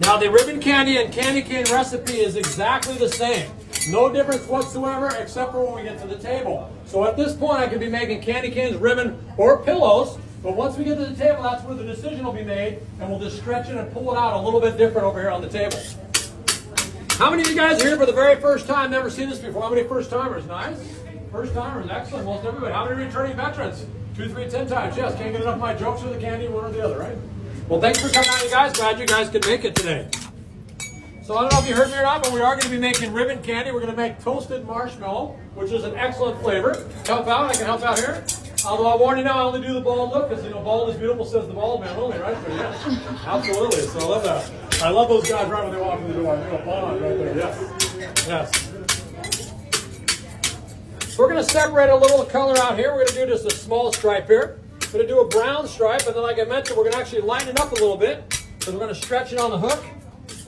Now the ribbon candy and candy cane recipe is exactly the same. No difference whatsoever except for when we get to the table. So at this point I could be making candy canes, ribbon, or pillows. But once we get to the table, that's where the decision will be made, and we'll just stretch it and pull it out a little bit different over here on the table. How many of you guys are here for the very first time, never seen this before? How many first timers? Nice. First timers, excellent. Most everybody. How many returning veterans? 2, 3, 10 times. Yes, can't get enough of my jokes or the candy, one or the other, right? Well, thanks for coming out, you guys. Glad you guys could make it today. So I don't know if you heard me or not, but we are going to be making ribbon candy. We're going to make toasted marshmallow, which is an excellent flavor. Help out? I can help out here. Although I warn you now, I only do the bald look because, you know, bald is beautiful, says the bald man only, right? So, yes, absolutely. So I love that. I love those guys right when they walk in the door. You know, bald right there. Yes. Yes. So we're going to separate a little color out here. We're going to do just a small stripe here. We're going to do a brown stripe, and then like I mentioned, we're going to actually lighten it up a little bit. So we're going to stretch it on the hook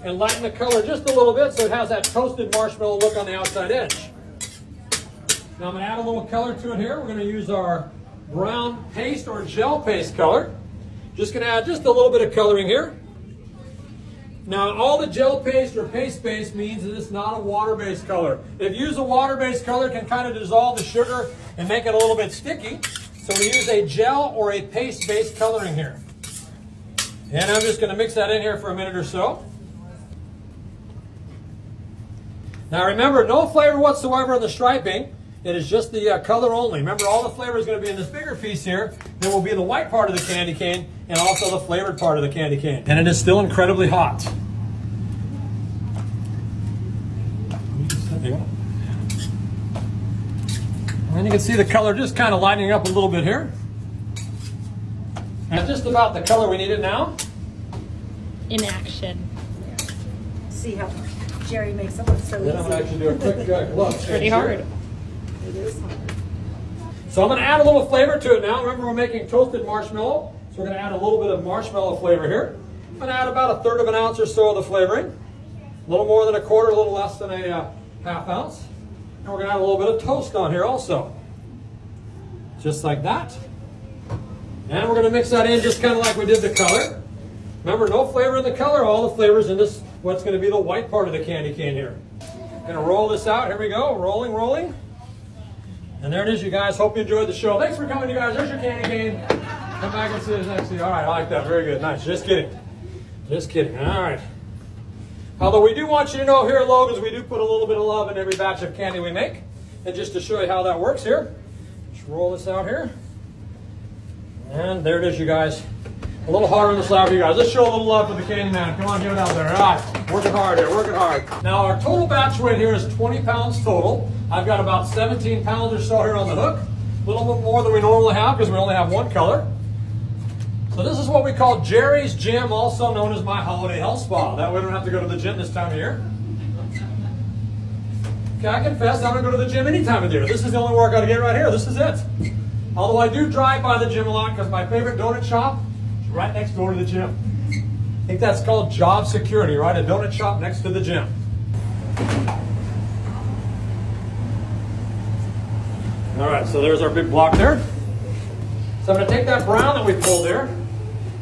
and lighten the color just a little bit so it has that toasted marshmallow look on the outside edge. Now I'm going to add a little color to it here. We're going to use our brown paste or gel paste color. Just going to add just a little bit of coloring here. Now all the gel paste or paste base means that it's not a water-based color. If you use a water-based color, it can kind of dissolve the sugar and make it a little bit sticky. So we use a gel or a paste-based coloring here. And I'm just going to mix that in here for a minute or so. Now remember, no flavor whatsoever in the striping. It is just the color only. Remember, all the flavor is going to be in this bigger piece here. There will be the white part of the candy cane and also the flavored part of the candy cane. And it is still incredibly hot. And you can see the color just kind of lightening up a little bit here. And just about the color we need it now. In action. See how Jerry makes it look so easy. Then I'm going to actually do a quick look. It's pretty hard. It is hard. So I'm going to add a little flavor to it now. Remember, we're making toasted marshmallow. So we're going to add a little bit of marshmallow flavor here. I'm going to add about 1/3 of an ounce or so of the flavoring. A little more than 1/4, a little less than a ½ ounce. And we're going to add a little bit of toast on here also. Just like that. And we're going to mix that in just kind of like we did the color. Remember, no flavor in the color. All the flavors in this, what's going to be the white part of the candy cane here. Going to roll this out. Here we go. Rolling, rolling. And there it is, you guys. Hope you enjoyed the show. Thanks for coming, you guys. There's your candy cane. Come back and see us next year. All right, I like that. Very good. Nice. Just kidding. Just kidding. All right. Although we do want you to know here at Logan's, we do put a little bit of love in every batch of candy we make. And just to show you how that works here, just roll this out here. And there it is, you guys. A little harder on the slab for you guys. Let's show a little love for the candy man. Come on, get it out there. All right, working hard here, working hard. Now our total batch weight here is 20 pounds total. I've got about 17 pounds or so here on the hook. A little bit more than we normally have because we only have one color. So this is what we call Jerry's Gym, also known as my holiday health spa. That way we don't have to go to the gym this time of year. Okay, I confess I don't go to the gym any time of year. This is the only workout I get right here. This is it. Although I do drive by the gym a lot because my favorite donut shop is right next door to the gym. I think that's called job security, right? A donut shop next to the gym. All right, so there's our big block there. So I'm going to take that brown that we pulled there.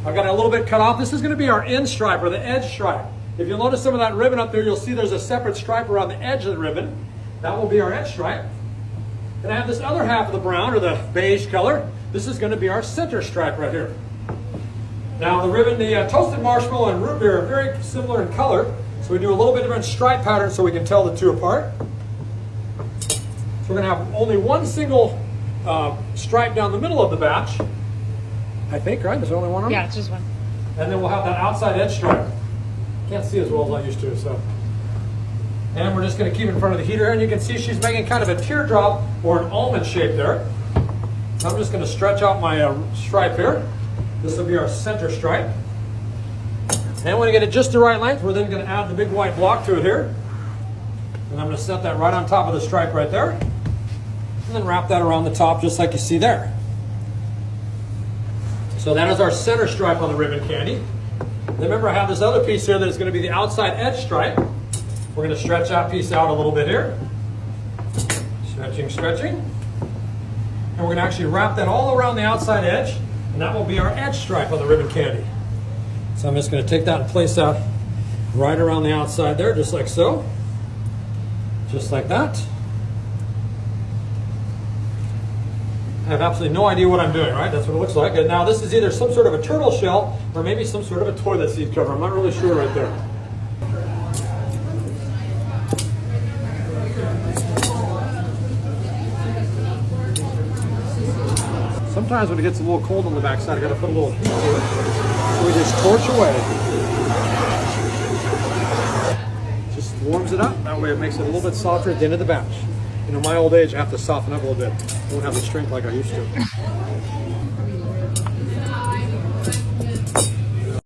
I've got it a little bit cut off. This is going to be our end stripe or the edge stripe. If you'll notice some of that ribbon up there, you'll see there's a separate stripe around the edge of the ribbon. That will be our edge stripe. And I have this other half of the brown or the beige color. This is going to be our center stripe right here. Now the ribbon, the toasted marshmallow and root beer are very similar in color. So we do a little bit different stripe pattern so we can tell the two apart. So we're going to have only one single stripe down the middle of the batch. I think, right? There's only one on it? Yeah, it's just one. And then we'll have that outside edge stripe. Can't see as well as I used to, so. And we're just going to keep it in front of the heater, and you can see she's making kind of a teardrop or an almond shape there. So I'm just going to stretch out my stripe here. This will be our center stripe. And when you get it just the right length, we're then going to add the big white block to it here. And I'm going to set that right on top of the stripe right there. And then wrap that around the top just like you see there. So that is our center stripe on the ribbon candy. Remember, I have this other piece here that is going to be the outside edge stripe. We're going to stretch that piece out a little bit here. Stretching, stretching. And we're going to actually wrap that all around the outside edge. And that will be our edge stripe on the ribbon candy. So I'm just going to take that and place that right around the outside there, just like so. Just like that. I have absolutely no idea what I'm doing, right? That's what it looks like. And now this is either some sort of a turtle shell or maybe some sort of a toilet seat cover. I'm not really sure right there. Sometimes when it gets a little cold on the backside, I gotta put a little heat to it. So we just torch away. Just warms it up. That way it makes it a little bit softer at the end of the batch. You know, my old age, I have to soften up a little bit. I don't have the strength like I used to.